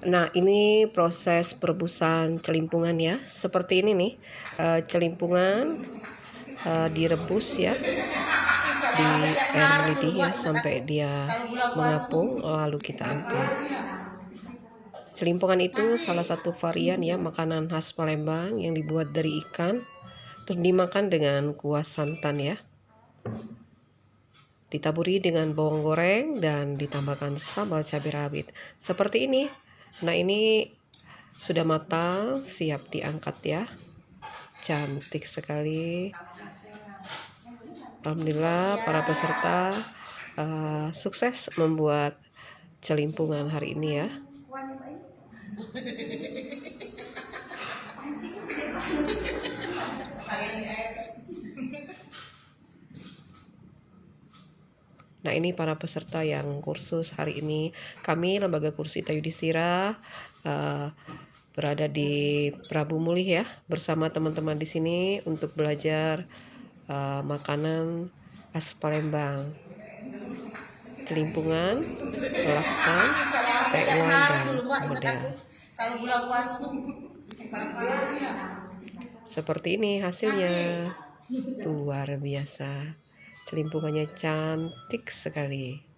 Nah, ini proses perebusan celimpungan ya. Seperti ini nih, celimpungan direbus ya di air mendidih ya sampai dia mengapung, lalu kita angkat. Celimpungan itu salah satu varian ya makanan khas Palembang yang dibuat dari ikan, terus dimakan dengan kuah santan ya. Ditaburi dengan bawang goreng dan ditambahkan sambal cabai rawit. Seperti ini. Nah, ini sudah matang, siap diangkat ya. Cantik sekali. Alhamdulillah para peserta sukses membuat celimpungan hari ini ya. Nah, ini para peserta yang kursus hari ini. Kami Lembaga Kursus Ita Yudhistira berada di Prabu Mulih ya, bersama teman-teman di sini untuk belajar makanan khas Palembang. Celimpungan, laksan, tekwan, dan model. Seperti ini hasilnya. Luar biasa. Celimpungannya cantik sekali.